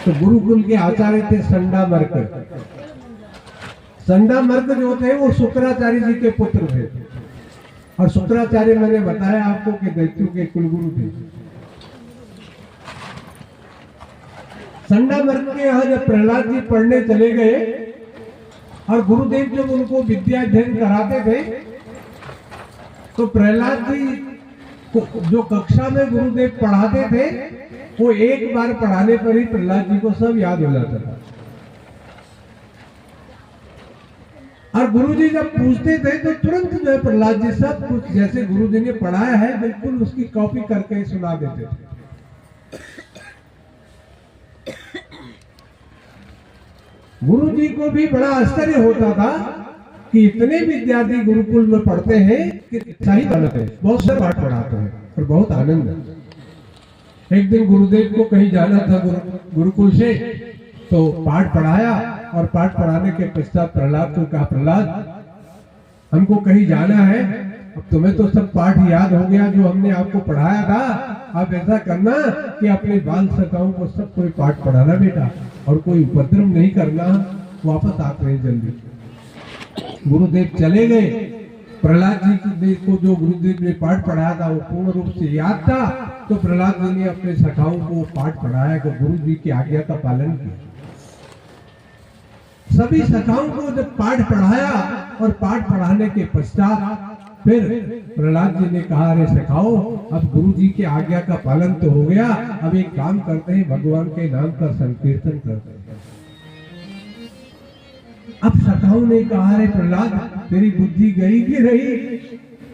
तो गुरुकुल के आचार्य थे संडामर्क। संडामर्क जो थे वो शुक्राचार्य जी के पुत्र थे, और शुक्राचार्य मैंने बताया आपको कि दैत्यों के कुलगुरु थे। संडामर्क के यहाँ जब प्रहलाद जी पढ़ने चले गए और गुरुदेव जब उनको विद्या अध्ययन कराते थे, तो प्रहलाद जी को जो कक्षा में गुरुदेव पढ़ाते थे वो एक बार पढ़ाने पर ही प्रहलाद जी को सब याद हो जाता था। और गुरुजी जब पूछते थे तो तुरंत जो है प्रहलाद जी सब कुछ जैसे गुरुजी ने पढ़ाया है बिल्कुल उसकी कॉपी करके सुना देते थे। गुरुजी को भी बड़ा आश्चर्य होता था कि इतने विद्यार्थी गुरुकुल में पढ़ते हैं कि सही गलत है, बहुत सारे पाठ पढ़ाते हैं और बहुत आनंद है। एक दिन गुरुदेव को कहीं जाना था गुरुकुल से, तो पाठ पढ़ाया और पाठ पढ़ाने के पश्चात प्रहलाद को कहा, प्रहलाद हमको कहीं जाना है, अब तुम्हें तो सब पाठ याद हो गया जो हमने आपको पढ़ाया था, आप ऐसा करना कि अपने बाल सखाओं को सब कोई पाठ पढ़ाना बेटा, और कोई उपद्रव नहीं करना, वापस आते हैं जल्दी। गुरुदेव चले गए। प्रहलाद जी को जो गुरुदेव ने पाठ पढ़ाया था वो पूर्ण रूप से याद था, तो प्रहलाद जी ने अपने सखाओं को पाठ पढ़ाया कि गुरु जी की आज्ञा का पालन किया। सभी सखाओं को जब पाठ पढ़ाया और पाठ पढ़ाने के पश्चात फिर प्रहलाद जी ने कहा, अरे सखाओ अब गुरु जी की आज्ञा का पालन तो हो गया, अब एक काम करते हैं, भगवान के नाम का संकीर्तन करते हैं। अब सखाओं ने कहा, अरे प्रहलाद तेरी बुद्धि गई कि रही?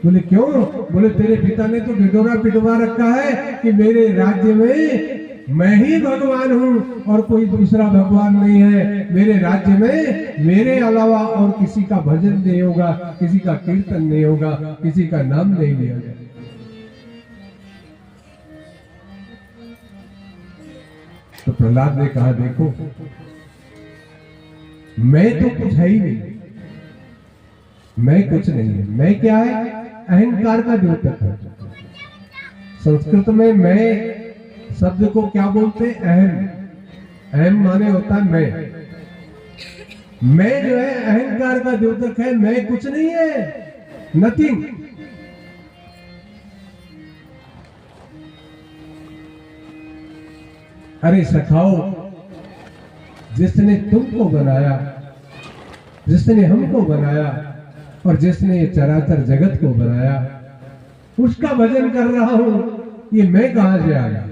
बोले क्यों? बोले तेरे पिता ने तो ढिढोरा पिटवा रखा है कि मेरे राज्य में मैं ही भगवान हूँ और कोई दूसरा भगवान नहीं है, मेरे राज्य में मेरे अलावा और किसी का भजन नहीं होगा, किसी का कीर्तन नहीं होगा, किसी का नाम नहीं लिया जाएगा। तो प्रहलाद ने कहा, देखो मैं तो कुछ है ही नहीं, मैं कुछ नहीं है। मैं क्या है? अहंकार का द्योतक है। संस्कृत में मैं शब्द को क्या बोलते हैं? अहम। अहम माने होता है मैं जो है अहंकार का द्योतक है, मैं कुछ नहीं है, नथिंग। अरे सखाओ, जिसने तुमको बनाया, जिसने हमको बनाया और जिसने चराचर जगत को बनाया, उसका भजन कर रहा हूं, ये मैं कहां से आ गया?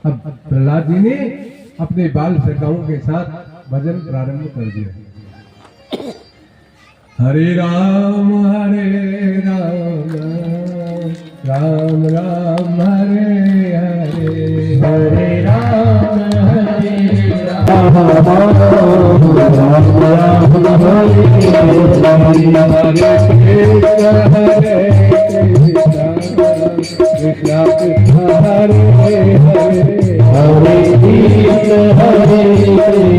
अब प्रहलाद जी ने अपने बाल सखाओं के साथ भजन प्रारंभ कर दिया। हरे राम राम राम हरे हरे, हरे राम राम कृष्णा कृष्णा हरे हरे, हरे कृष्णा हरे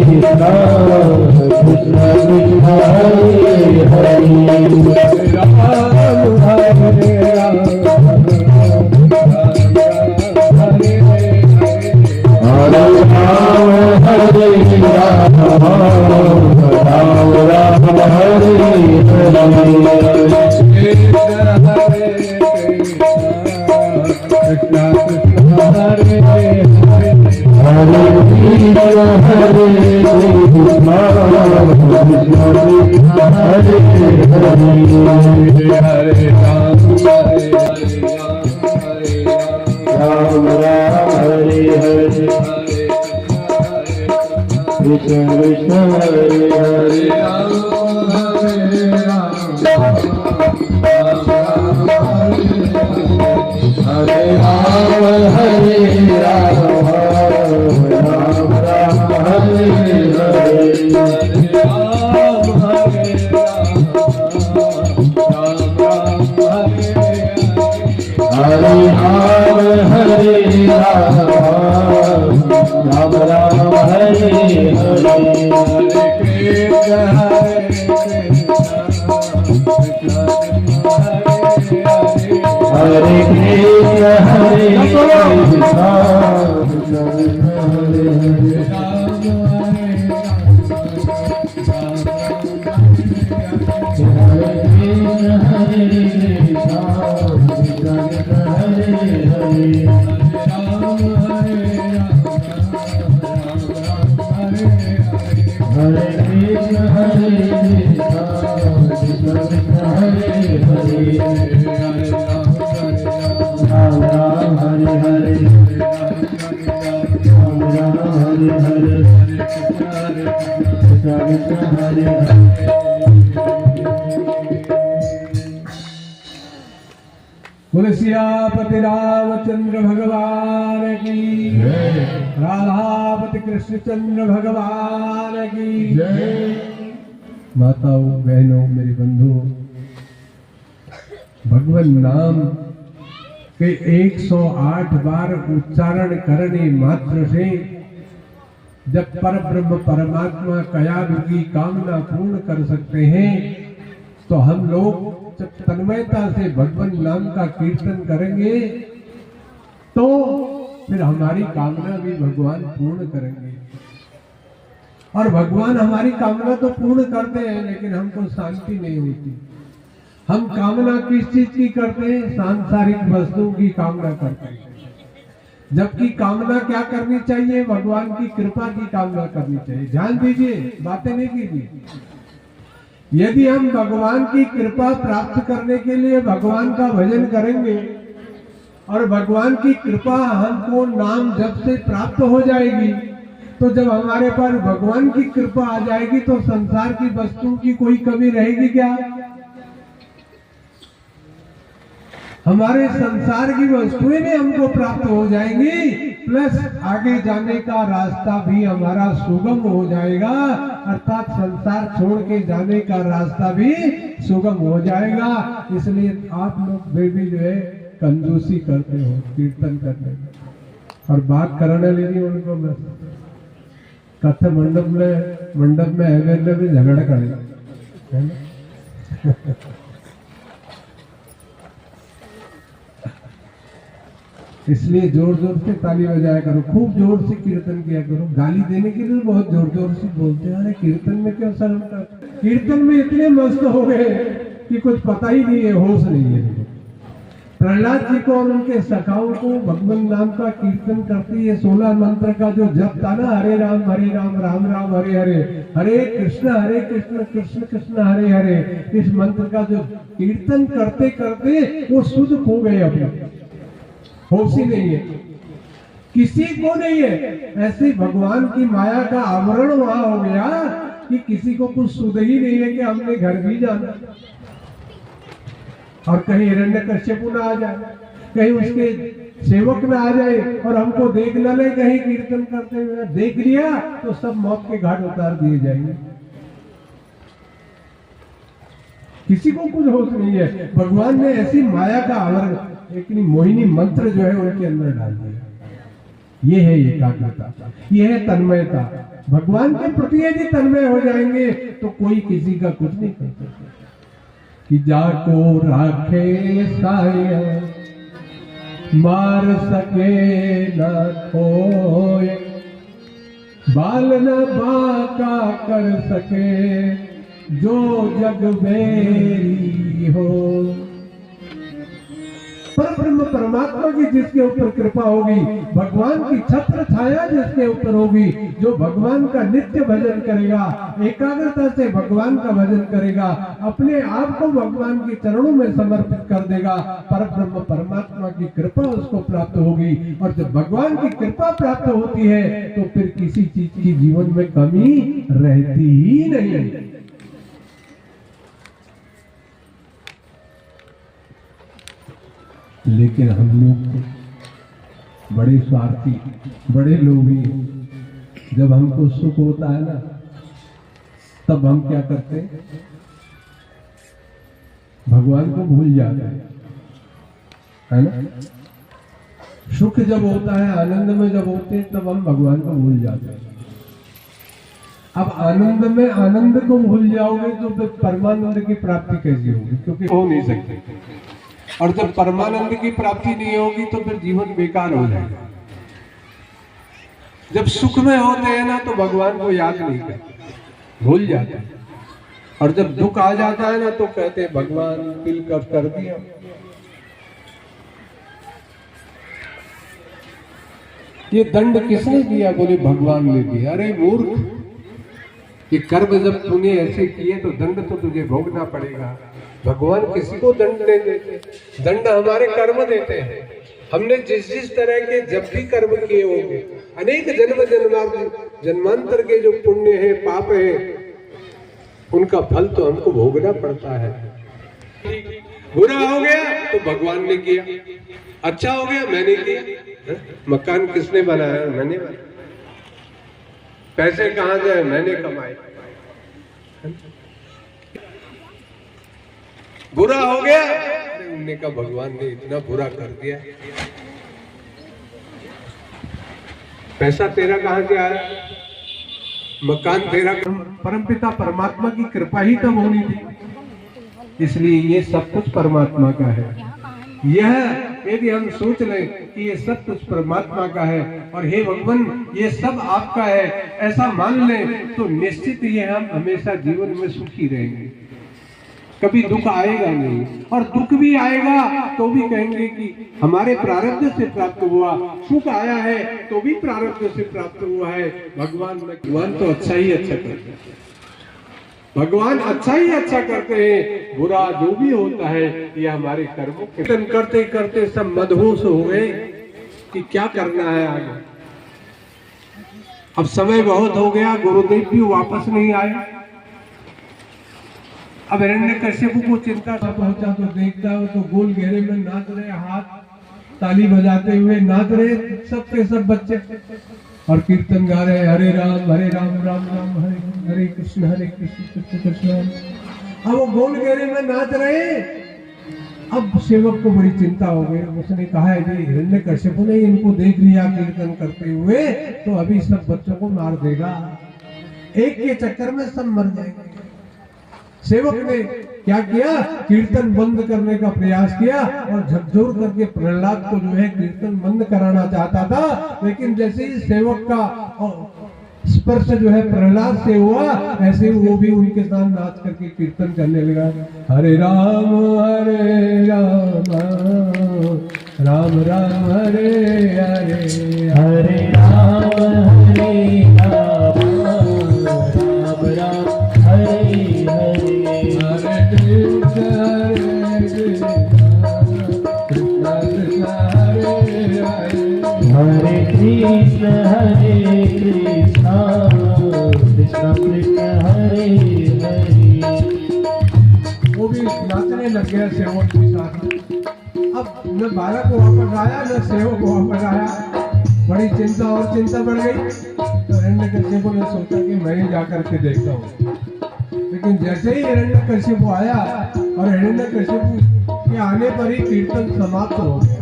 कृष्णा कृष्णा कृष्णा हरे हरे, राम हरे राम हरे कृष्ण हरे कृष्ण सीतापति रामचंद्र भगवान की जय। राधापति कृष्णचंद्र भगवान की जय। माताओं, बहनों, मेरे बंधुओं, भगवान नाम के 108 बार उच्चारण करने मात्र से जब परब्रह्म परमात्मा कयादु की कामना पूर्ण कर सकते हैं, तो हम लोग जब तन्मयता से भगवान नाम का कीर्तन करेंगे तो फिर हमारी कामना भी भगवान पूर्ण करेंगे। और भगवान हमारी कामना तो पूर्ण करते हैं, लेकिन हमको शांति नहीं होती। हम कामना किस चीज की करते हैं? सांसारिक वस्तुओं की कामना करते हैं, जबकि कामना क्या करनी चाहिए? भगवान की कृपा की कामना करनी चाहिए। ध्यान दीजिए, बातें नहीं कीजिए। यदि हम भगवान की कृपा प्राप्त करने के लिए भगवान का भजन करेंगे और भगवान की कृपा हमको नाम जप से प्राप्त हो जाएगी, तो जब हमारे पास भगवान की कृपा आ जाएगी तो संसार की वस्तुओं की कोई कमी रहेगी क्या? हमारे संसार की वस्तुएं भी हमको प्राप्त हो जाएंगी, प्लस आगे जाने का रास्ता भी हमारा सुगम हो जाएगा, अर्थात संसार छोड़ के जाने का रास्ता भी सुगम हो जाएगा। इसलिए आप लोग भी जो है कंजूसी करते हो कीर्तन करने में, और बात कराने लगी उनको बस कथा मंडप में अवेलेबल झगड़ा करेगा, है ना? इसलिए जोर जोर से ताली बजाया करो, खूब जोर से कीर्तन किया करो। गाली देने के लिए बहुत जोर जोर से बोलते हैं, अरे कीर्तन में क्यों शर्म कर? कीर्तन में इतने मस्त हो गए कि कुछ पता ही नहीं है, होश नहीं है। प्रहलाद जी को और उनके सखाओं को भगवान नाम का कीर्तन करते, ये 16 मंत्र का जो जप था ना, हरे राम राम राम हरे हरे, हरे कृष्ण कृष्ण कृष्ण हरे हरे, इस मंत्र का जो कीर्तन करते करते वो शुद्ध खो गए, अपने होश ही नहीं है, किसी को नहीं है। ऐसे भगवान की माया का आवरण वहां हो गया कि किसी को कुछ सुध ही नहीं है कि हमने घर भी जाना, और कहीं हिरण्यकश्यप ना आ जाए, कहीं उसके सेवक ना आ जाए और हमको देख न ले कहीं कीर्तन करते हुए। देख लिया तो सब मौत के घाट उतार दिए जाएंगे। किसी को कुछ होश नहीं है। भगवान ने ऐसी माया का आवरण, एक मोहिनी मंत्र जो है उनके अंदर डाल दिया। ये है एकाग्रता, ये है तन्मयता। भगवान के प्रति यदि तन्मय हो जाएंगे तो कोई किसी का कुछ नहीं कर सकता। कि जाको राखे साया मार सके न कोई, बाल न बाका कर सके जो जग बेरी हो। परब्रह्म परमात्मा की जिसके ऊपर कृपा होगी, भगवान की छत्र छाया जिसके ऊपर होगी, जो भगवान का नित्य भजन करेगा, एकाग्रता से भगवान का भजन करेगा, अपने आप को भगवान के चरणों में समर्पित कर देगा, परब्रह्म परमात्मा की कृपा उसको प्राप्त होगी। और जब भगवान की कृपा प्राप्त होती है तो फिर किसी चीज की जीवन में कमी रहती ही नहीं। लेकिन हम लोग बड़े स्वार्थी, बड़े लोभी हैं। जब हमको सुख होता है ना, तब हम क्या करते हैं? भगवान को भूल जाते हैं, है ना? सुख जब होता है, आनंद में जब होते हैं, तब हम भगवान को भूल जाते हैं। अब आनंद में आनंद को भूल जाओगे तो फिर परमानंद की प्राप्ति कैसी होगी? क्योंकि हो नहीं सकती। और जब परमानंद की प्राप्ति नहीं होगी तो फिर जीवन बेकार हो जाएगा। जब सुख में होते हैं ना तो भगवान को याद नहीं करते, भूल जाते हैं। और जब दुख आ जाता है ना तो कहते हैं भगवान दिल कब कर दिया। ये दंड किसने दिया? बोले भगवान ने दिया। अरे मूर्ख, ये कर्म जब तूने ऐसे किए तो दंड तो तुझे भोगना पड़ेगा। भगवान किसी को दंड नहीं देते, दंड हमारे कर्म देते हैं। हमने जिस जिस तरह के जब भी कर्म किए होंगे, अनेक जन्मांतर के जो पुण्य है, पाप है, उनका फल तो हमको भोगना पड़ता है। बुरा हो गया तो भगवान ने किया, अच्छा हो गया मैंने किया, मकान किसने बनाया? मैंने बनाया। पैसे कहां जाए? मैंने कमाए। बुरा हो गया, उन्होंने कहा भगवान ने इतना बुरा कर दिया। पैसा तेरा कहां से आया? मकान तेरा? परमपिता परमात्मा की कृपा ही तब होनी थी। इसलिए ये सब कुछ परमात्मा का है। यह यदि हम सोच लें कि ये सब कुछ परमात्मा का है और हे भगवान ये सब आपका है, ऐसा मान लें तो निश्चित ही हम हमेशा जीवन में सुखी रहेंगे। कभी दुख आएगा नहीं, और दुख भी आएगा तो भी कहेंगे कि हमारे प्रारब्ध से प्राप्त हुआ। सुख आया है तो भी प्रारब्ध से प्राप्त हुआ है। भगवान तो अच्छा ही अच्छा करते हैं। भगवान अच्छा ही अच्छा करते हैं। बुरा जो भी होता है ये हमारे कर्मों के। कीर्तन करते करते सब मदहोश हो गए कि क्या करना है आगे। अब समय बहुत हो गया, गुरुदेव भी वापस नहीं आए। अब हिरण्यकश्यप को चिंता से पहुंचा तो देखता हो तो गोल घेरे में नाच रहे, हाथ ताली बजाते हुए नाच रहे सबके सब बच्चे, और कीर्तन गा रहे हरे राम राम राम हरे हरे कृष्ण कृष्ण कृष्ण। अब वो गोल घेरे में नाच रहे। अब सेवक को बड़ी चिंता हो गई। उसने कहा है कि हिरण्यकश्यप ने इनको देख लिया कीर्तन करते हुए तो अभी सब बच्चों को मार देगा, एक के चक्कर में सब मर जाएंगे। सेवक ने क्या किया? कीर्तन बंद करने का प्रयास किया और झकझोर करके प्रहलाद को जो है कीर्तन बंद कराना चाहता था। लेकिन जैसे ही सेवक का स्पर्श जो है प्रहलाद से हुआ, ऐसे वो भी उनके साथ नाच करके कीर्तन करने लगा। हरे राम राम राम हरे हरे, हरे राम राम राम हरे हरे कृष्ण कृष्ण कृष्ण हरे हरे। वो भी नाचने लग गया सेवक के साथ। अब न बालक को वापस आया न सेवक को वापस आया। बड़ी चिंता और चिंता बढ़ गई। तो हिरण्यकश्यप ने सोचा कि मैं ही जाकर के देखता हूँ। लेकिन जैसे ही हिरण्यकश्यप आया और हिरण्यकश्यप के आने पर ही कीर्तन समाप्त हो गया।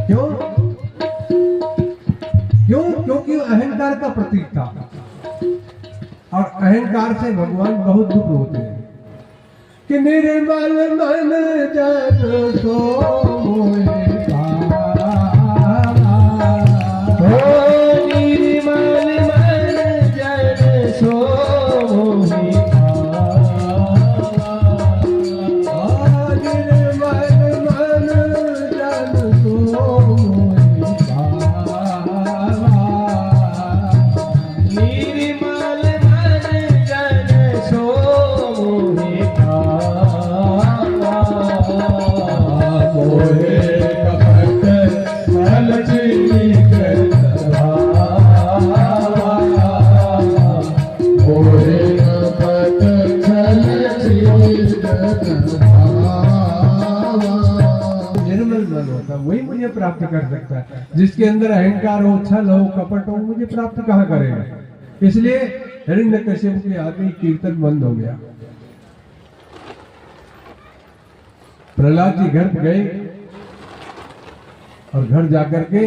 क्यों? क्योंकि अहंकार का प्रतीक था, और अहंकार से भगवान बहुत दुख होते हैं। कि निर्मल मन जन सोए वही मुझे प्राप्त कर सकता है। जिसके अंदर अहंकार हो, छल हो, कपट हो, मुझे प्राप्त कहाँ करेगा। इसलिए हिरण्यकश्यप के आते ही कीर्तन बंद हो गया। प्रहलाद जी घर गए और घर जाकर के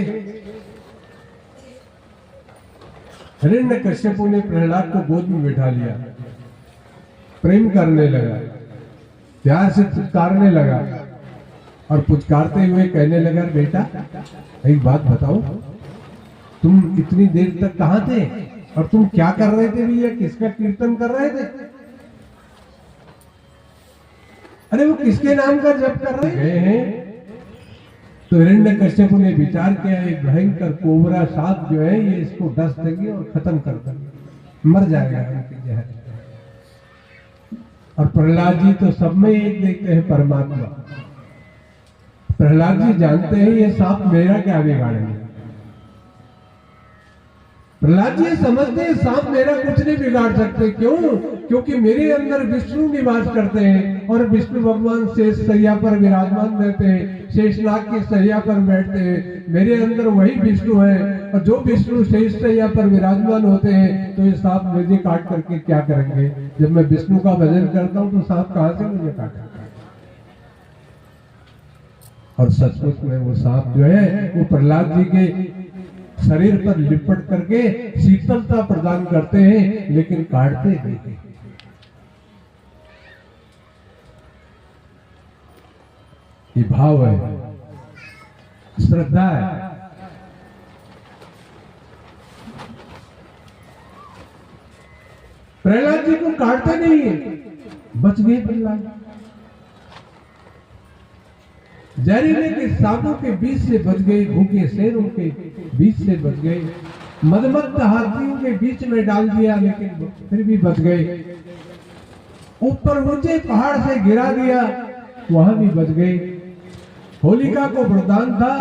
हिरण्यकश्यप ने प्रहलाद को गोद में बैठा लिया, प्रेम करने लगा, प्यार से पुचकारने लगा और पुचकारते हुए कहने लगा, बेटा एक बात बताओ, तुम इतनी देर तक कहां थे और तुम क्या कर रहे थे भैया? किसका कीर्तन कर रहे थे? अरे वो किसके नाम का जप कर रहे हैं? तो हिरण्यकश्यप ने विचार किया, एक भयंकर कोबरा सांप जो है ये इसको डस देंगे और खत्म कर देंगे, मर जाएगा इनकी जहर। और प्रहलाद जी तो सब में एक देखते हैं परमात्मा। प्रहलाद जी जानते हैं ये सांप मेरा क्या बिगाड़ेंगे। प्रहलाद जी समझते हैं सांप मेरा कुछ नहीं बिगाड़ सकते। क्यों? क्योंकि मेरे अंदर विष्णु निवास करते हैं और विष्णु भगवान शेष सैया पर विराजमान रहते हैं, शेषनाग की सैया पर बैठते हैं। मेरे अंदर वही विष्णु है और जो विष्णु शेष सैया पर विराजमान होते हैं तो ये सांप मुझे काट करके क्या करेंगे? जब मैं विष्णु का भजन करता हूँ तो सांप कहां से मुझे काटेगा? और सचमुच में वो सांप जो है वो प्रहलाद जी के शरीर पर लिपट करके शीतलता प्रदान करते हैं, लेकिन काटते नहीं। ये भाव है, श्रद्धा है। प्रहलाद जी को काटते नहीं है, बच गए प्रहलाद। जहरीले के सांपों के बीच से बच गए, भूखे शेरों के बीच से बच गए, मदमस्त हाथियों के बीच में डाल दिया लेकिन फिर भी बच गए, ऊपर ऊंचे पहाड़ से गिरा दिया वहां भी बच गए। होलिका को वरदान था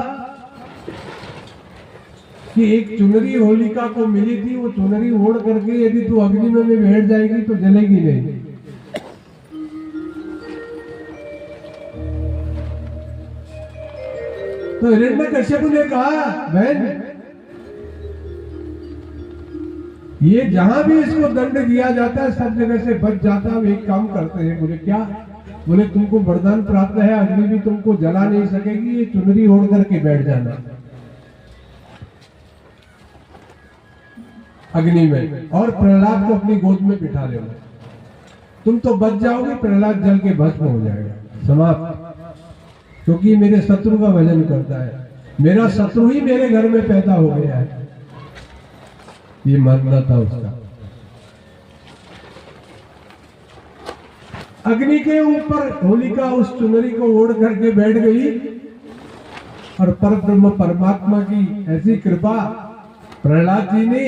कि एक चुनरी होलिका को मिली थी, वो चुनरी ओढ़ करके यदि तू अग्नि में बैठ जाएगी तो जलेगी नहीं। तो हिरण्यकश्यप ने कहा बहन ये जहां भी इसको दंड दिया जाता है सब जगह से बच जाता है। एक काम करते हैं। बोले क्या? बोले तुमको वरदान प्राप्त है, अग्नि भी तुमको जला नहीं सकेगी, ये चुनरी ओढ़ करके बैठ जाना अग्नि में और प्रहलाद को अपनी गोद में बिठा लेना। तुम तो बच जाओगे, प्रहलाद जल के भस्म हो जाएगा, समाप्त। क्योंकि मेरे शत्रु का भजन करता है, मेरा शत्रु ही मेरे घर में पैदा हो गया है, ये मानना था उसका। अग्नि के ऊपर होलिका उस चुनरी को ओढ़ करके बैठ गई और परब्रह्म परमात्मा की ऐसी कृपा, प्रहलाद जी ने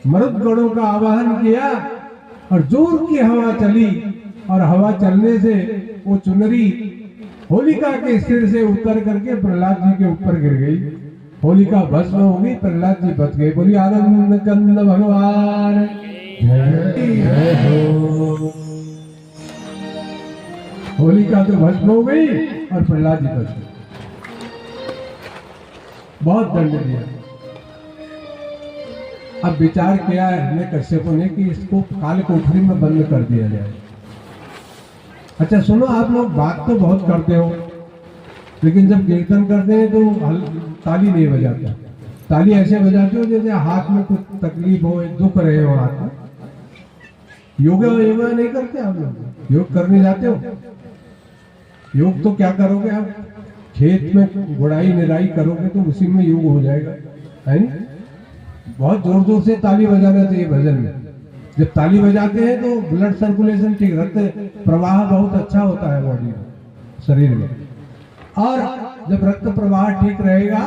मरुद गणों का आवाहन किया और जोर की हवा चली और हवा चलने से वो चुनरी होलिका के सिर से उतर करके प्रहलाद जी के ऊपर गिर गई। होलिका भस्म हो गई, प्रहलाद जी बच गए। बोली आनंद कंद भगवान जय हो। होलिका तो भस्म हो गई और प्रहलाद जी बच गए। बहुत दंड दिया। अब विचार किया है कश्यपों ने कि इसको काल कोठरी में बंद कर दिया जाए। अच्छा सुनो, आप लोग बात तो बहुत करते हो लेकिन जब कीर्तन करते हैं तो ताली नहीं बजाते। ताली ऐसे बजाते हो जैसे हाथ में कुछ तकलीफ हो, दुख रहे हो हाथ में। योगा नहीं करते आप लोग? योग करने जाते हो? योग तो क्या करोगे आप? खेत में गुड़ाई निराई करोगे तो उसी में योग हो जाएगा, है नहीं? बहुत जोर जोर से ताली बजाना चाहिए भजन में। जब ताली बजाते हैं तो ब्लड सर्कुलेशन ठीक, रक्त प्रवाह बहुत अच्छा होता है बॉडी में, शरीर में। और जब रक्त प्रवाह ठीक रहेगा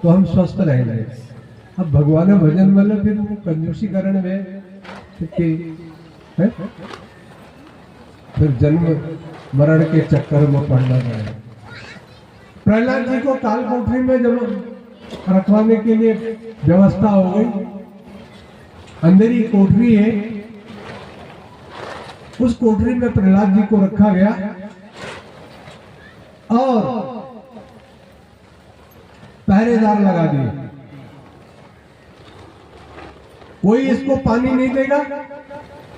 तो हम स्वस्थ रहेंगे। अब भगवान भजन मतलब फिर वो कंजूसीकरण में है? फिर जन्म मरण के चक्कर में पड़ना पड़ेगा। प्रहलाद जी को काल कोठरी में जब रखवाने के लिए व्यवस्था हो गई, अंधेरी कोठरी है, उस कोठरी में प्रहलाद जी को रखा गया और पहरेदार लगा दिए। कोई इसको पानी नहीं देगा,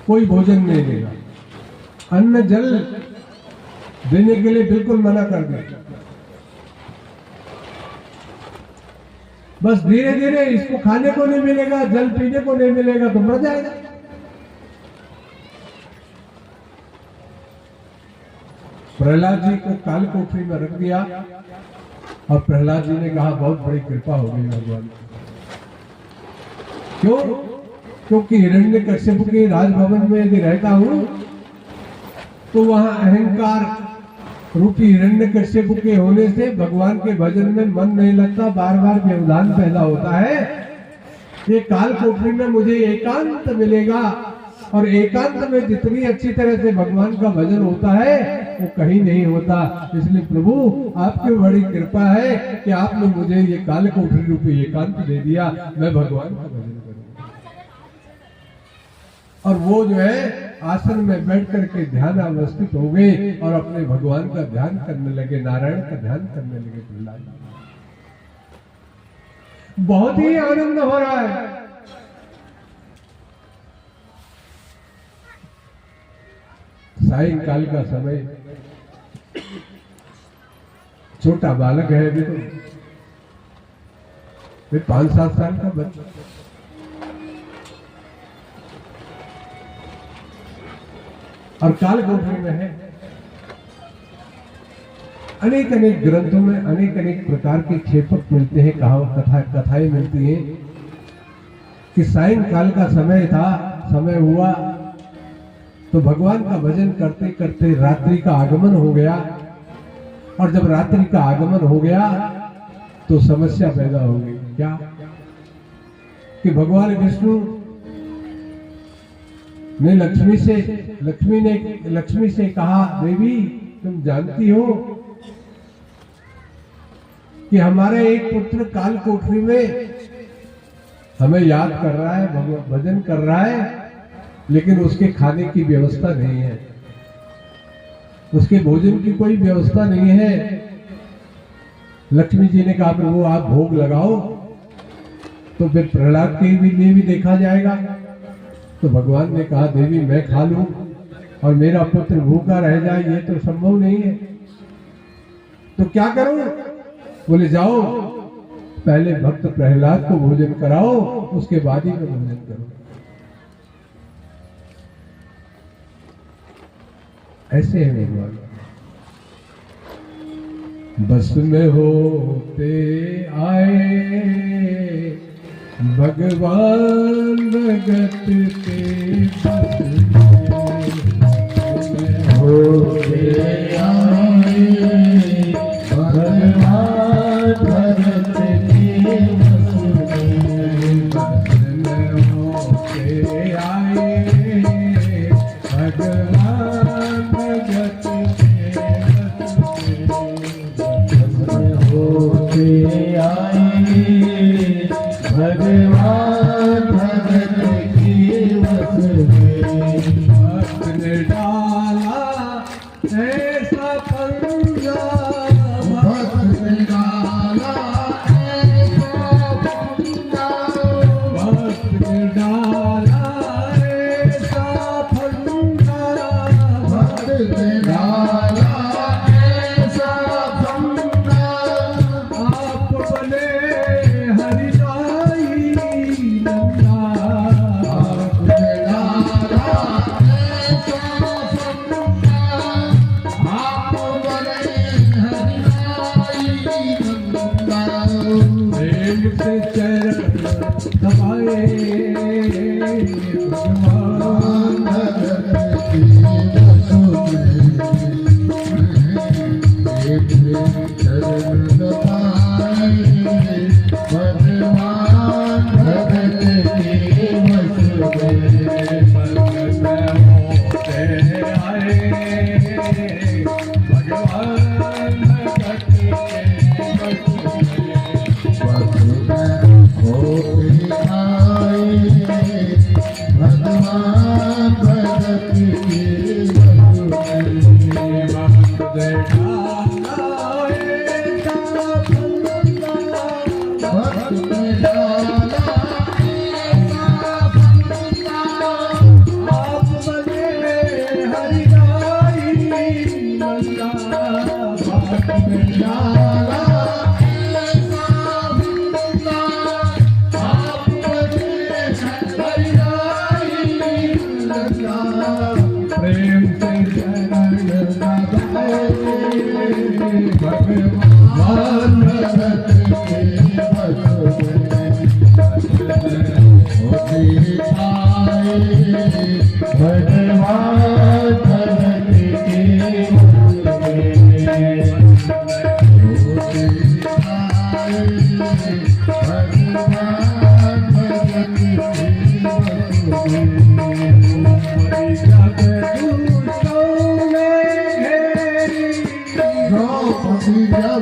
कोई भोजन नहीं देगा, अन्न जल देने के लिए बिल्कुल मना कर दिया। बस धीरे धीरे इसको खाने को नहीं मिलेगा, जल पीने को नहीं मिलेगा तो मर जाएगा। प्रहलाद जी को काल कोठरी में रख दिया और प्रहलाद जी ने कहा बहुत बड़ी कृपा हो गई भगवान। क्यों? क्योंकि हिरण्यकश्यप के राजभवन में यदि रहता हूं तो वहां अहंकार रूपी हिरण्यकश्यप के होने से भगवान के भजन में मन नहीं लगता, बार बार व्यवधान पैदा होता है। ये काल कोठरी में मुझे एकांत मिलेगा और एकांत में जितनी अच्छी तरह से भगवान का भजन होता है वो कहीं नहीं होता। इसलिए प्रभु आपकी बड़ी कृपा है कि आपने मुझे ये काल कोठरी रूपी एकांत दे दिया, मैं भगवान का भजन करूं। और वो जो है आसन में बैठ करके ध्यान अवस्थित हो गए और अपने भगवान का ध्यान करने लगे, नारायण का ध्यान करने लगे। प्रहलाद बहुत ही आनंद हो रहा है। सायंकाल का समय, छोटा बालक है अभी तो 5-7 साल का बच्चा, और काल कोठरी में है। अनेक अनेक ग्रंथों में अनेक अनेक प्रकार के क्षेपक मिलते हैं, कथाएं मिलती हैं कि सायंकाल का समय हुआ तो भगवान का भजन करते करते रात्रि का आगमन हो गया, और जब रात्रि का आगमन हो गया तो समस्या पैदा हो गई। क्या कि भगवान विष्णु ने लक्ष्मी से कहा, देवी तुम जानती हो कि हमारा एक पुत्र काल कोठरी में हमें याद कर रहा है, भजन कर रहा है, लेकिन उसके खाने की व्यवस्था नहीं है, उसके भोजन की कोई व्यवस्था नहीं है। लक्ष्मी जी ने कहा प्रभु आप भोग लगाओ तो फिर प्रहलाद के लिए भी देखा जाएगा। तो भगवान ने कहा देवी मैं खा लूं और मेरा पुत्र भूखा रह जाए, ये तो संभव नहीं है, तो क्या करूं? बोले जाओ पहले भक्त प्रहलाद को भोजन कराओ, उसके बाद ही मैं भोजन करूं। ऐसे है भगवान, बस में होते आए भगवान भगत के, होते आए भगवान भगत के, बस में होते आए भगवान भगत होते आए भगवान भगत की वस में, भक्त ने डाला ऐसा पंगा, भक्त ने डाला ऐसा पंगा, भक्त ने डाला ऐसा पंगा, भक्त ने डाला ऐसा पंगा, आप बने हरिदाई नंदा, आपने डाला ऐसा पंगा, आप बने हरिदाई नंदा, प्रेम से चरण दबाए भगवान भगत की वसु में, चरण दबाए भगवान भगत की वसु में, भगत होते आए भगवान भगत के वसु में, होते आए भगवान भगत की वसु में, भक्त डाला ऐसा पंगा, भक्त डाला ऐसा पंगा, आप बने हरिदाई नंदा, भक्त डाला ऐसा पंगा, आप बने हरिदाई नंदा, प्रेम से चरण दबाए भगवान भगत के वसु में, होते आए भगवान भगत के वसु में, होते आए भगवान भगत के वसु में, द्रौपदी जब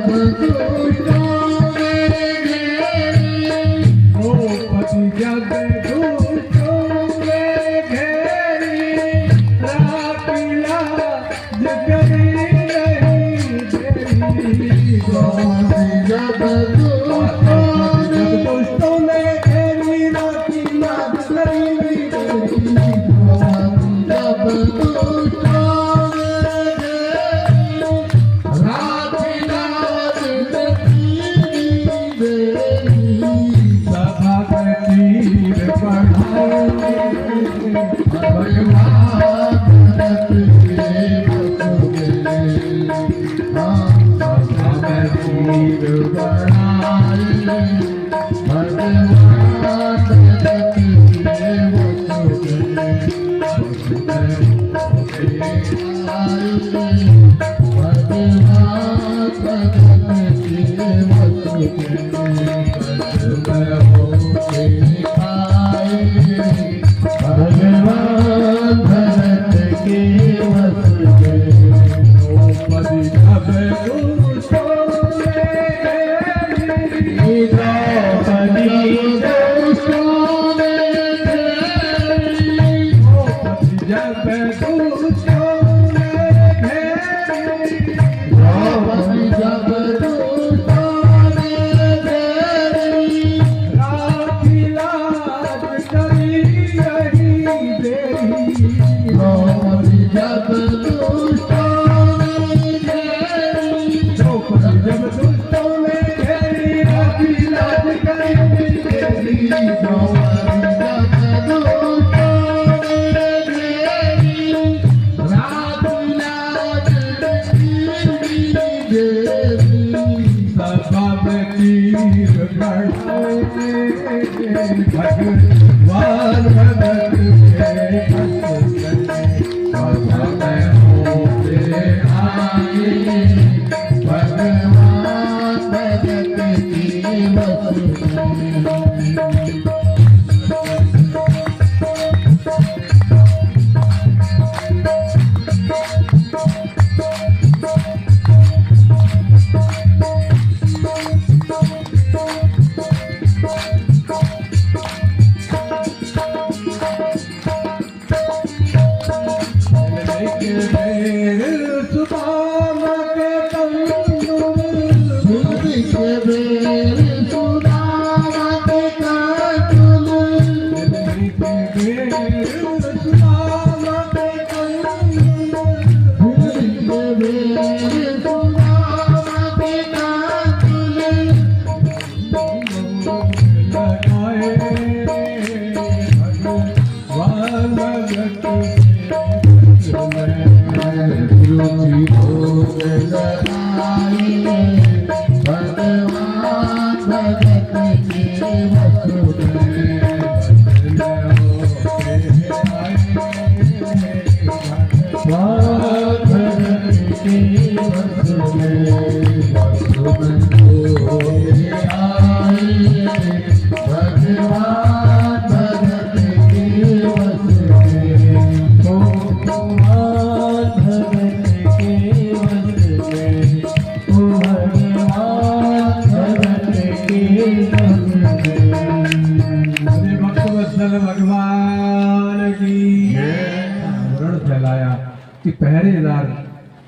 कि पहरेदार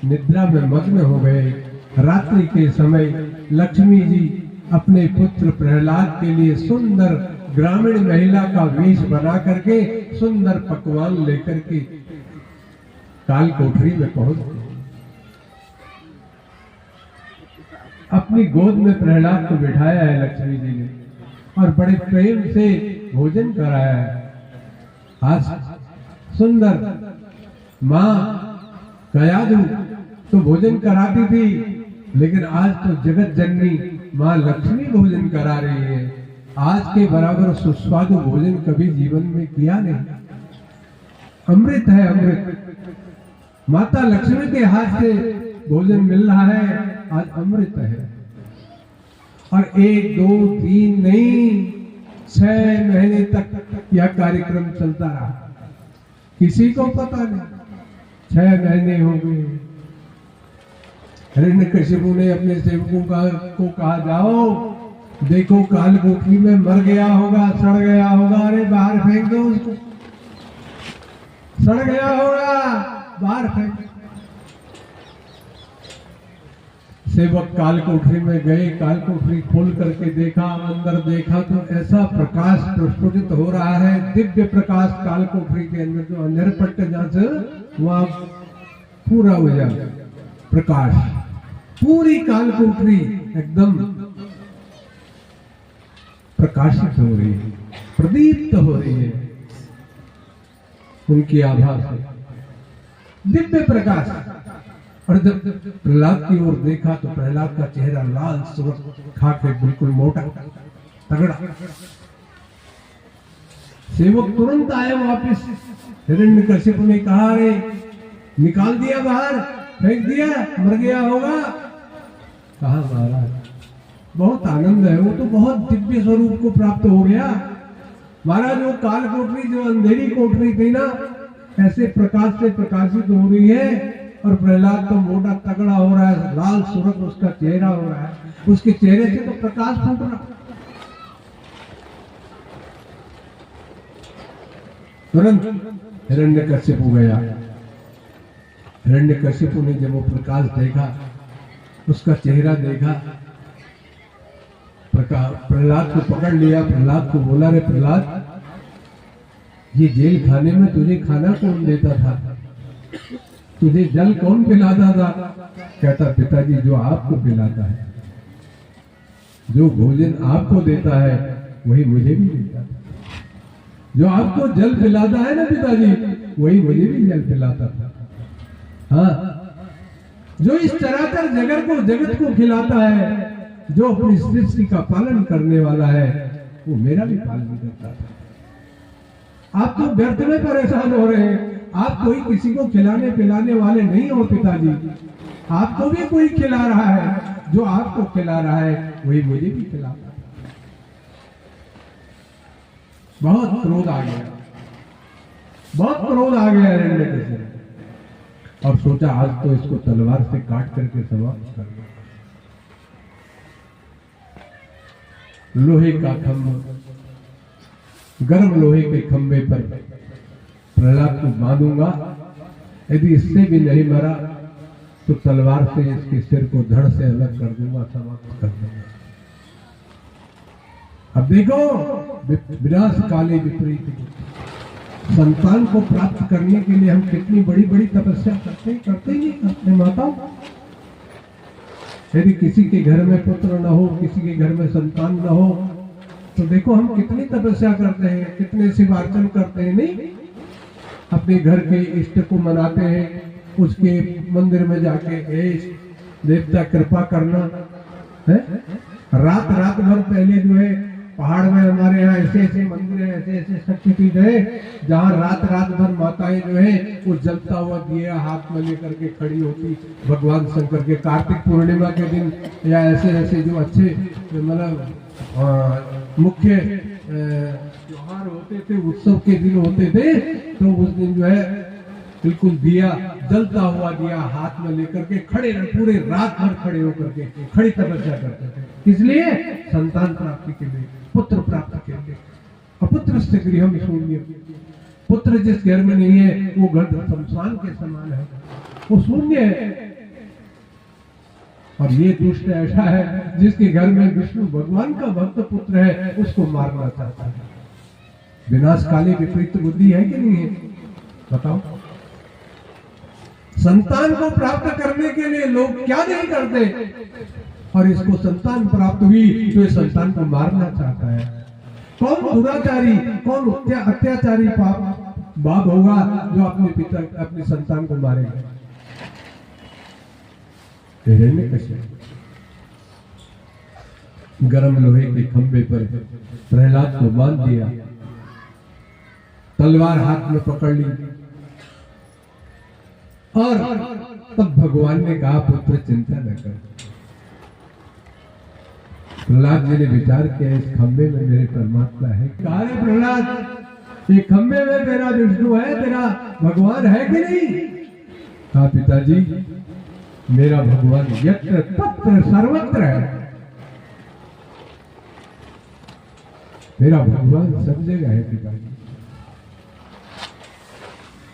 निद्रा में मग्न हो गए। रात्रि के समय लक्ष्मी जी अपने पुत्र प्रहलाद के लिए सुंदर ग्रामीण महिला का वेश बना करके सुंदर पकवान लेकर के काल कोठरी में पहुंच गए। अपनी गोद में प्रहलाद को बिठाया है लक्ष्मी जी ने और बड़े प्रेम से भोजन कराया है। आज सुंदर माँ कयाधु तो भोजन कराती थी, लेकिन आज तो जगत जननी माँ लक्ष्मी भोजन करा रही है। आज के बराबर सुस्वादु भोजन कभी जीवन में किया नहीं। अमृत है अमृत। माता लक्ष्मी के हाथ से भोजन मिल रहा है, आज अमृत है। और 1, 2, 3 नहीं, 6 महीने तक यह कार्यक्रम चलता रहा। किसी को पता नहीं। 6 महीने हो गए। हिरण्यकशिपु ने अपने सेवकों को कहा, जाओ देखो काल कोठरी में मर गया होगा, सड़ गया होगा, अरे बाहर फेंक दो उसको, सड़ गया होगा, बाहर फेंक। सेवक काल कोठरी में गए, काल कोठरी खोल करके देखा, अंदर देखा तो ऐसा प्रकाश प्रस्फुटित हो रहा है, दिव्य प्रकाश काल कोठरी के अंदर। जो अंधेर पट्ट जहां वहां पूरा हो जाए प्रकाश, पूरी काल कोठरी एकदम प्रकाशित हो रही है, प्रदीप्त हो रही है। उनकी आभा से दिव्य प्रकाश। और जब प्रहलाद की ओर देखा तो प्रहलाद का चेहरा लाल सुर्ख खा के बिल्कुल मोटा तगड़ा। सेवक तुरंत आए वापिस। हिरण्यकशिपु ने कहा, अरे निकाल दिया बाहर, फेंक दिया, मर गया होगा। कहा महाराज, बहुत आनंद है, वो तो बहुत दिव्य स्वरूप को प्राप्त हो गया। महाराज वो काल कोठरी जो अंधेरी कोठरी थी ना, ऐसे प्रकाश से प्रकाशित हो रही है। और प्रहलाद तो मोटा तगड़ा हो रहा है, लाल सुर्ख उसका चेहरा हो रहा है, उसके चेहरे से तो प्रकाश फूट रहा। तुरंत हिरण्यकशिपु गया। हिरण्यकशिपु ने जब वो प्रकाश देखा, उसका चेहरा देखा, प्रहलाद को पकड़ लिया। प्रहलाद को बोला, रे प्रहलाद, ये जेल खाने में तुझे खाना कौन देता था? तुझे जल कौन पिलाता था? कहता, पिताजी जो आपको पिलाता है, जो भोजन आपको देता है वही मुझे भी देता है। जो आपको जल पिलाता है ना पिताजी, वही मुझे भी जल पिलाता था। हाँ, जो इस चराचर जगत को खिलाता है, जो अपनी सृष्टि का पालन करने वाला है, वो मेरा भी पालन करता था। आप तो व्यर्थ में परेशान हो रहे हैं। आप कोई किसी को खिलाने पिलाने वाले नहीं हो पिताजी। आपको भी कोई खिला रहा है, जो आपको खिला रहा है वही मुझे भी खिलाता है। बहुत क्रोध आ गया, बहुत क्रोध आ गया हिरण्यकशिपु। और सोचा, आज तो इसको तलवार से काट करके समाप्त कर दो। लोहे का खंभा, गर्म लोहे के खंभे पर प्रहलाद को बांधूंगा, यदि इससे भी नहीं मरा तो तलवार से इसके सिर को धड़ से अलग कर दूंगा, समाप्त कर दूंगा। अब देखो, विनाश काले विपरीत। संतान को प्राप्त करने के लिए हम कितनी बड़ी बड़ी तपस्या करते ही नहीं करते माताओं। यदि किसी के घर में पुत्र न हो, किसी के घर में संतान न हो, तो देखो हम कितनी तपस्या करते हैं, कितने शिवार्चन करते हैं। नहीं, अपने घर के इष्ट को मनाते हैं, उसके मंदिर में जाके, हे देवता कृपा करना है। रात भर पहले जो है पहाड़ में हमारे यहाँ ऐसे मंदिर है, ऐसे शक्तिपीठ है, जहाँ रात भर माताएं जो है वो जलता हुआ दिया हाथ में लेकर के खड़ी होती भगवान शंकर के कार्तिक पूर्णिमा के दिन, या ऐसे जो अच्छे मतलब मुख्य त्योहार होते थे, उत्सव के दिन होते थे, तो उस दिन जो है बिल्कुल दिया, जलता हुआ दिया हाथ में लेकर के खड़े, पूरे रात भर खड़े होकर के खड़ी तपस्या करते थे। इसलिए संतान प्राप्ति के लिए, पुत्र प्राप्ति के लिए। अपुत्र से गृहम शून्य, पुत्र जिस घर में नहीं है वो घर शमशान के समान है, वो शून्य है। और ये दुष्ट ऐसा है जिसके घर में विष्णु भगवान का भक्त पुत्र है, उसको मारना चाहता है। विनाश काले विपरीत बुद्धि है कि नहीं है? बताओ। संतान को प्राप्त करने के लिए लोग क्या नहीं करते, और इसको संतान प्राप्त हुई तो इस संतान को मारना चाहता है। कौन दुराचारी, कौन अत्याचारी बाप होगा जो अपने पिता, अपने संतान को मारेगा? गरम लोहे के खंभे पर प्रहलाद को बांध दिया, तलवार हाथ में पकड़ ली, और तब भगवान ने कहा, पुत्र चिंता न कर। प्रहलाद जी ने विचार किया, इस खंभे में मेरे परमात्मा है। कहा, प्रहलाद, ये खंभे में तेरा विष्णु है, तेरा भगवान है कि नहीं? कहा, पिताजी मेरा भगवान यत्र तत्र सर्वत्र है, मेरा भगवान सब जगह है पिताजी।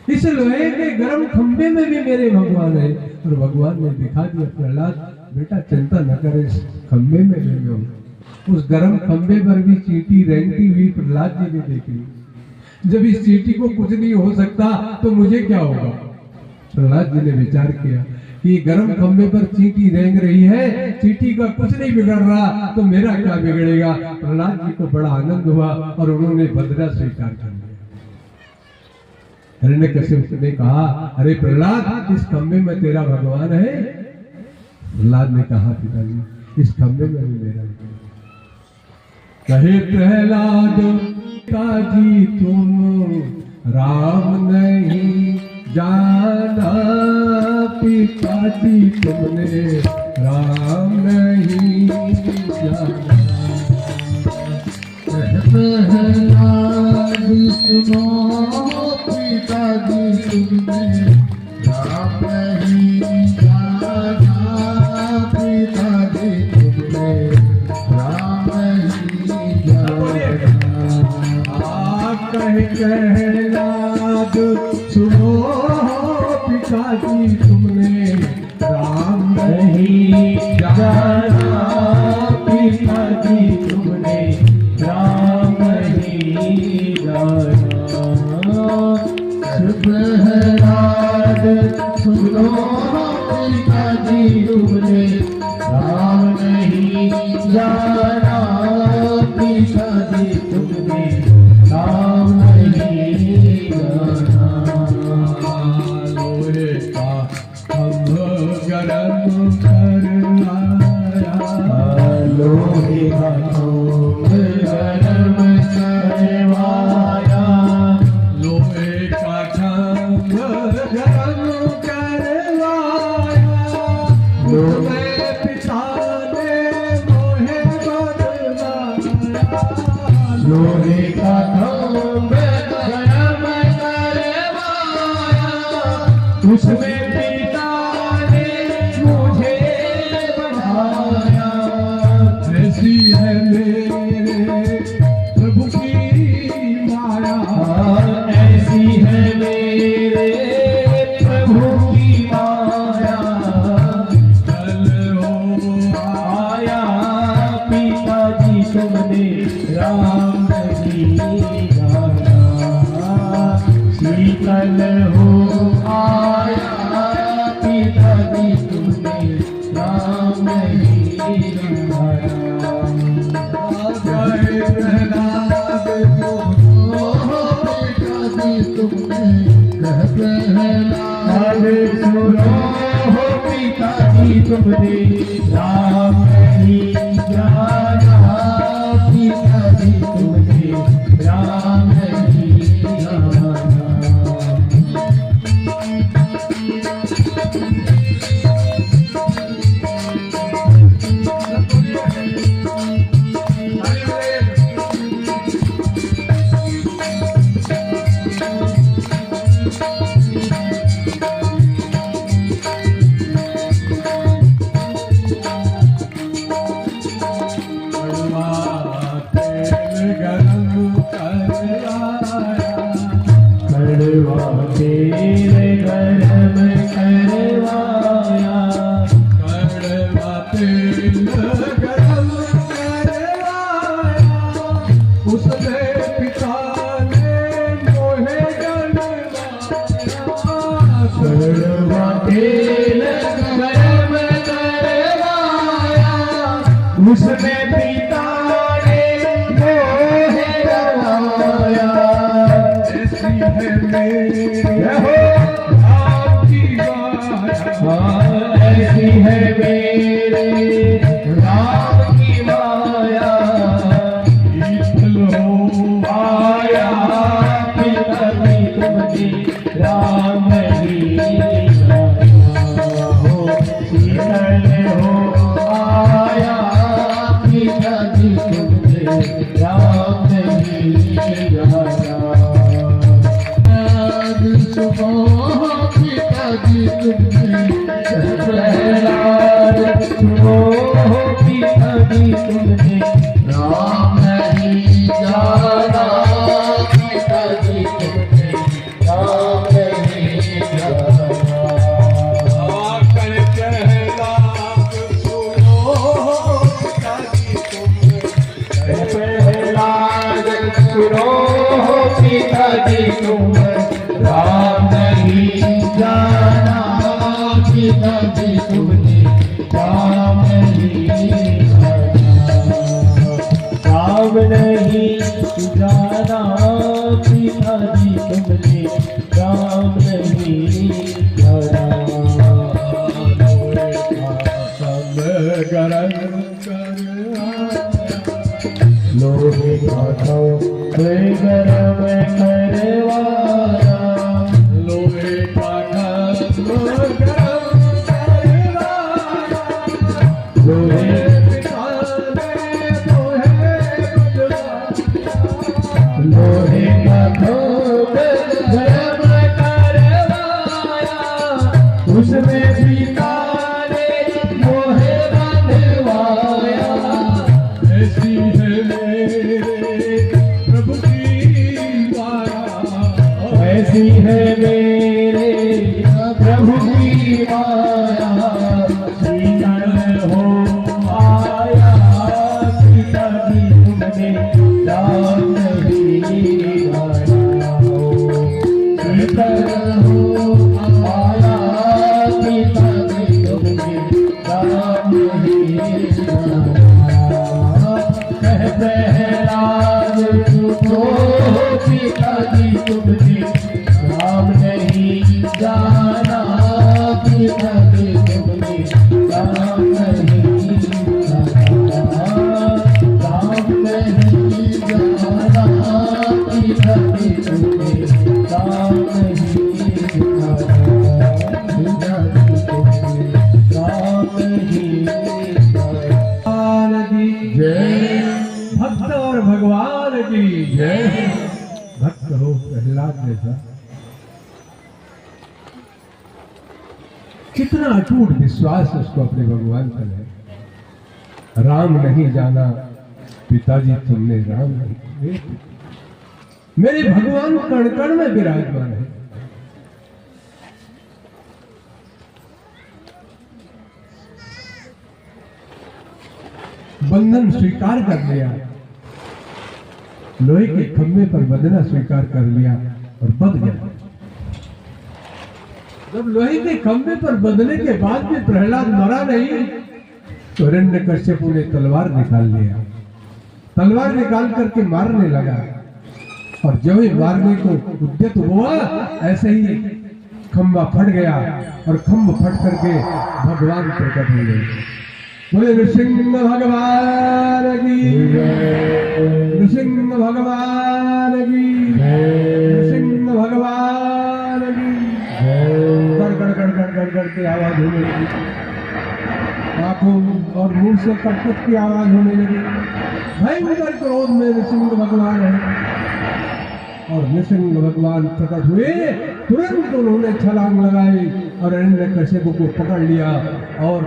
इस लोहे के गर्म खंभे में भी मेरे भगवान है। और भगवान ने दिखा दिया, प्रहलाद बेटा चिंता न कर, इस खंभे में मैं हूं। उस गर्म खंभे पर भी चींटी रेंगती हुई प्रहलाद जी ने देखी। जब इस चींटी को कुछ नहीं हो सकता तो मुझे क्या होगा? प्रहलाद जी ने विचार किया कि गर्म खंभे पर चींटी रेंग रही है, चींटी का कुछ नहीं बिगड़ रहा तो मेरा क्या बिगड़ेगा। प्रहलाद जी को बड़ा आनंद हुआ और उन्होंने बदला स्वीकार कर लिया। हिरण्यकशिपु ने कहा, अरे प्रहलाद, इस खंबे में तेरा भगवान है? प्रहलाद ने कहा, पिताजी इस खंबे में भी मेरा है। कहे प्रहलाद, पिताजी तुम राम नहीं जाना, पिताजी तुमने राम नहीं जाना। प्रहलाद सुनो, पिताजी तुमने राम नहीं जाना, पिताजी तुमने राम नहीं जाना। कहे प्रहलाद सुनो, पिताजी तुमने राम नहीं जाना, पिताजी तुमने राम नहीं जाना। प्रहलाद सुनो, पिताजी तुमने राम नहीं जाना, पिताजी तुमने राम नहीं जाना। लोहे का खंभ गरम कर आया, लोहे का खंभ गरम करवाया, लोहे का खंभ गरम करवाया। लोहे पिता ने मोहे बदलाया, लोहे का खंभ गरम करवाया, उसमें पिता ने मुझे बनाया। ऐसी है मेरे प्रभु की माया, ऐसी है मेरे प्रभु की माया। चल हो आया पिताजी तुमने राम नहीं जाना, शीतल हो आया पिताजी तुमने राम नहीं जाना। जय प्रहलाद पिताजी तुमने प्रहलाद सुनो, पिताजी तुमने राम नहीं जाना, पिताजी तुमने राम नहीं जाना। कड़वा तेल गरम करवाया, कड़वा तेल गरम करवाया। उसने पिता ने मोहे गलवाया, कड़वा तेल गरम करवाया, उसने पिता ने मोहे गलवाया। ऐसी है मेरी राम की माया, ऐसी है मेरे राम की माया। शीतल हो आया पिताजी तुमने राम नहीं जाना, शीतल हो आया पिताजी तुमने राम नहीं जाना। सुनो पिताजी तुमने प्रहलाद सुनो, पिताजी तुमने राम नहीं जाना, पिताजी तुमने राम नहीं जाना। आकर प्रहलाद सुनो, पिताजी तुमने प्रहलाद सुनो, पिताजी तुमने राम नहीं जाना, पिताजी तुमने राम नहीं जाना। राम नहीं जाना, पिताजी तुमने राम उसमें सीता ने मोहे बांधवाया। ऐसी है मेरे प्रभु की माया, ऐसी है मेरे प्रभु की माया। शीतल हो आया सीता जी तुमने नाम नहीं गाया। शीतल हो आया सीता जी तुमने नाम नहीं गाया। कहते हैं राज तुमको सीता जी तुमने नाम नहीं जाना। सीता जी तुमने नाम नहीं जाना। नाम नहीं जाना सीता जी तुमने नाम नहीं जाना। सीता जी तुमने नाम नहीं जाना। भगवान की जय भक्त और भगवान की जय। भक्त हो प्रहलाद जैसा, कितना अटूट विश्वास उसको अपने भगवान पर है। राम नहीं जाना पिताजी तुमने राम नहीं, मेरे भगवान कण कण में विराजमान है। बंधन स्वीकार कर लिया, लोहे के खंभे पर बंधना स्वीकार कर लिया और बंध गया। जब लोहे के खंभे पर बंधने के बाद भी प्रहलाद मरा नहीं तो हिरण्यकश्यपु ने तलवार निकाल लिया। तलवार निकाल करके मारने लगा और जब ही मारने को उद्यत हुआ ऐसे ही खंभा फट गया और खंभ फट करके भगवान प्रकट हो गए। बोले नृसिंह भगवान की, नृसिंह भगवान की, नृसिंह भगवान की। गड़ गड़ गड़ गड़ गड़ की आवाज होने लगी, आंखों और मुंह से कटकट की आवाज होने लगी। भयंकर क्रोध में नृसिंह भगवान है और नृसिंह भगवान प्रकट हुए। तुरंत उन्होंने छलांग लगाई और हिरण्यकश्यप को पकड़ लिया और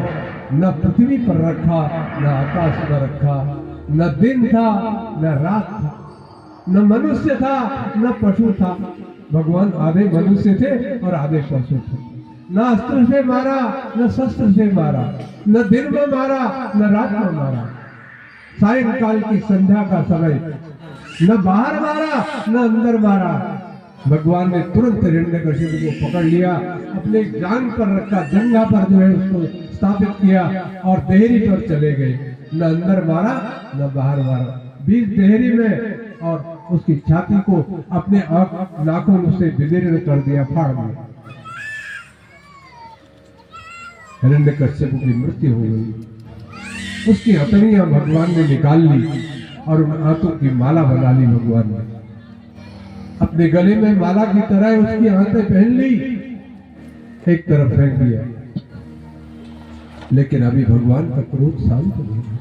न पृथ्वी पर रखा, न आकाश पर रखा, न दिन था न रात था, न मनुष्य था न पशु था। भगवान आधे मनुष्य थे और आधे पशु थे। न अस्त्र से मारा न शस्त्र से मारा, न दिन में मारा न रात में मारा। सायंकाल की संध्या का समय न बाहर मारा न अंदर मारा। भगवान ने तुरंत हिरण्यकश्यप को पकड़ लिया, अपने जांग पर रखा, जंघा पर जो है उसको स्थापित किया और देहरी पर चले गए। न अंदर मारा न बाहर मारा, बीच देहरी में, और उसकी छाती को अपने नाखून से विदीर्ण कर दिया, फाड़ दिया। हिरण्यकश्यप की मृत्यु हो गई। उसकी हथेलियां भगवान ने निकाल ली और उन हाथों की माला बना ली। भगवान ने अपने गले में माला की तरह उसकी हाथें पहन ली, एक तरफ फेंक दिया। लेकिन अभी भगवान का क्रोध शांत नहीं है।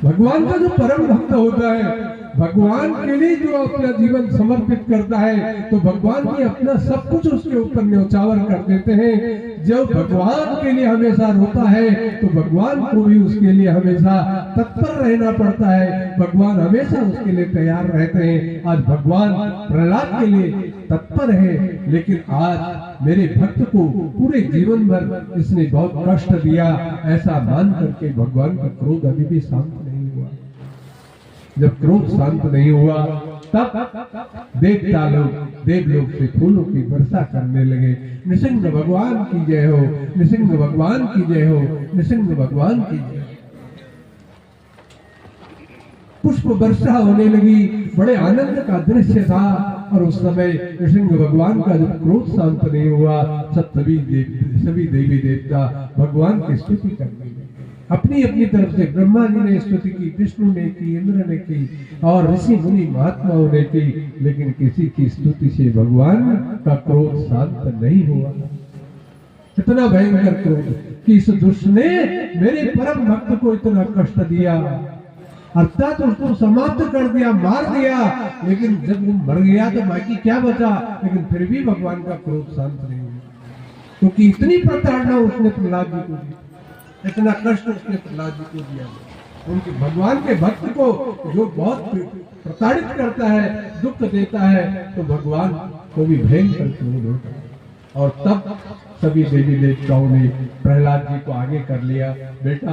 भगवान का जो परम भक्त होता है, भगवान के लिए जो अपना जीवन समर्पित करता है, तो भगवान भी अपना सब कुछ उसके ऊपर न्यौछावर कर देते हैं। जब भगवान के लिए हमेशा रोता है तो भगवान को भी उसके लिए हमेशा तत्पर रहना पड़ता है। भगवान हमेशा उसके लिए तैयार रहते हैं। आज भगवान प्रहलाद के लिए तत्पर है, लेकिन आज मेरे भक्त को पूरे जीवन भर इसने बहुत कष्ट दिया, ऐसा मान करके भगवान का क्रोध अभी भी शांत नहीं हुआ। जब क्रोध शांत नहीं हुआ तब देवता लोग देवलोक से फूलों की वर्षा करने लगे। नृसिंह भगवान की जय हो, नृसिंह भगवान की जय हो, नृसिंह भगवान की जय। पुष्प वर्षा होने लगी, बड़े आनंद का दृश्य था। और उस समय नृसिंह भगवान का जब क्रोध शांत नहीं हुआ, सभी देवी देवता भगवान की स्तुति करने लगे। अपनी अपनी तरफ से ब्रह्मा जी ने स्तुति की, विष्णु ने की, इंद्र ने की और ऋषि मुनि महात्माओं ने की, लेकिन किसी की स्तुति से भगवान का क्रोध शांत नहीं हुआ। इतना भयंकर क्रोध कि इस दुष्ट ने मेरे परम भक्त को इतना कष्ट दिया, अर्थात उसको समाप्त कर दिया, मार दिया। लेकिन जब वो मर गया तो बाकी क्या बचा, लेकिन फिर भी भगवान का क्रोध शांत नहीं हुआ। क्योंकि इतनी प्रताड़ना उसने प्रहलाद जी को दी, इतना कष्ट उसने प्रहलाद जी को दिया। उनके भगवान के भक्त को जो बहुत प्रताड़ित करता है, दुख देता है, तो भगवान को भी भयंकर क्रोध होता है। और तब सभी देवी देवताओं ने प्रहलाद जी को आगे कर लिया, बेटा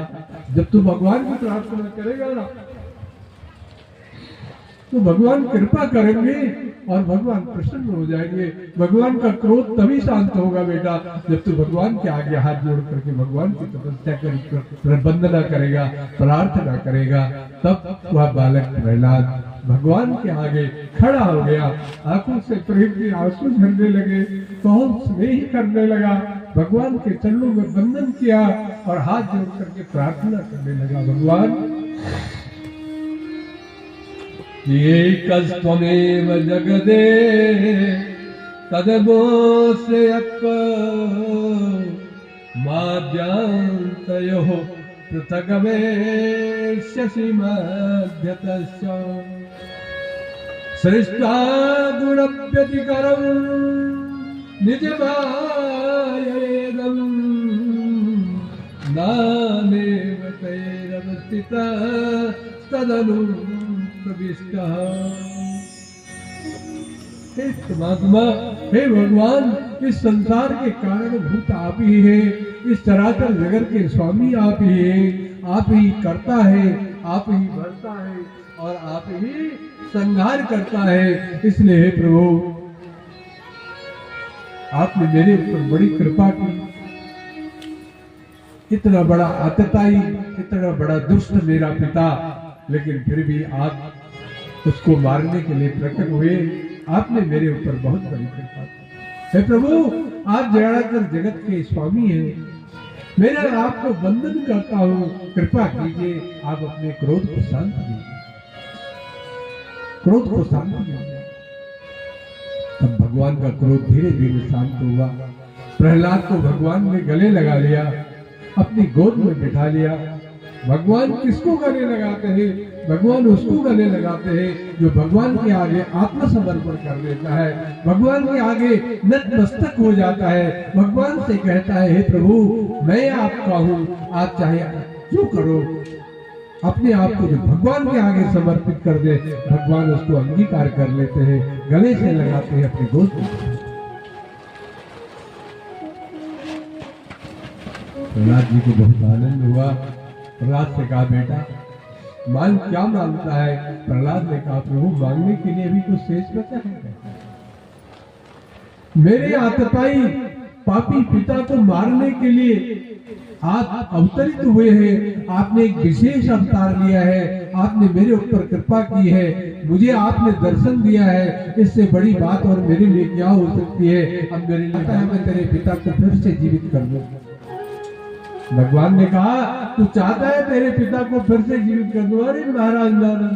जब तू भगवान की प्रार्थना करेगा ना तो भगवान कृपा करेंगे और भगवान प्रसन्न हो जाएंगे। भगवान का क्रोध तभी शांत होगा बेटा जब तू भगवान के आगे हाथ जोड़ करके भगवान की तपस्या कर वंदना करेगा, प्रार्थना करेगा। तब वह बालक प्रहलाद भगवान के आगे खड़ा हो गया, आंखों से प्रेम के आंसू झरने लगे, बहुत स्नेह करने लगा, भगवान के चरणों में वंदन किया और हाथ जोड़ करके प्रार्थना करने लगा, भगवान एकस्त्वमेव जगदे तदमोऽस्यत्व माद्यांतयोः पृथगवेष्यसि मध्यतस्य सृष्टा गुणव्यतिकरं निजमायेदं नानेव तैरवस्थितस्तदनु प्रविष्टः। हे परमात्मा, हे भगवान, इस संसार के कारण भूत आप ही है, इस चराचर जगत के स्वामी आप ही है, आप ही करता है, आप ही भरता है और आप ही संहार करता है। इसलिए हे प्रभु, आपने मेरे ऊपर बड़ी कृपा की। इतना बड़ा आतताई, इतना बड़ा दुष्ट मेरा पिता, लेकिन फिर भी आप उसको मारने के लिए प्रकट हुए। आपने मेरे ऊपर बहुत बड़ी कृपा की। हे प्रभु, आप जगत जगत के स्वामी हैं, मेरा आपको वंदन करता हूँ, कृपा कीजिए, आप अपने क्रोध को शांत कीजिए, क्रोध को शांत कीजिए। तब भगवान का क्रोध धीरे धीरे शांत हुआ। प्रहलाद को भगवान ने गले लगा लिया, अपनी गोद में बिठा लिया। भगवान किसको गले लगाते हैं? भगवान उसको गले लगाते हैं जो भगवान के आगे आत्मसमर्पण कर देता है, भगवान के आगे नतमस्तक हो जाता है, भगवान से कहता है, हे प्रभु, मैं आपका हूँ, आप चाहे जो करो। अपने आप को जो भगवान के आगे समर्पित कर दे, भगवान उसको अंगीकार कर लेते हैं, गले से लगाते हैं, अपनी गोद में। प्रहलाद जी को बहुत आनंद हुआ। प्रहलाद से कहा, बेटा मान क्या मांगता है? प्रहलाद ने कहा, प्रभु मांगने के लिए भी कुछ शेष बचा है? मेरे आतताई पापी पिता को मारने के लिए आप अवतरित हुए हैं, आपने एक विशेष अवतार लिया है, आपने मेरे ऊपर कृपा की है, मुझे आपने दर्शन दिया है, इससे बड़ी बात और मेरे लिए क्या हो सकती है? अब मेरे लिए मैं तेरे पिता को फिर से जीवित कर दूं। भगवान ने कहा, तू चाहता है तेरे पिता को फिर से जीवित कर दूं? अरे महाराज नारायण,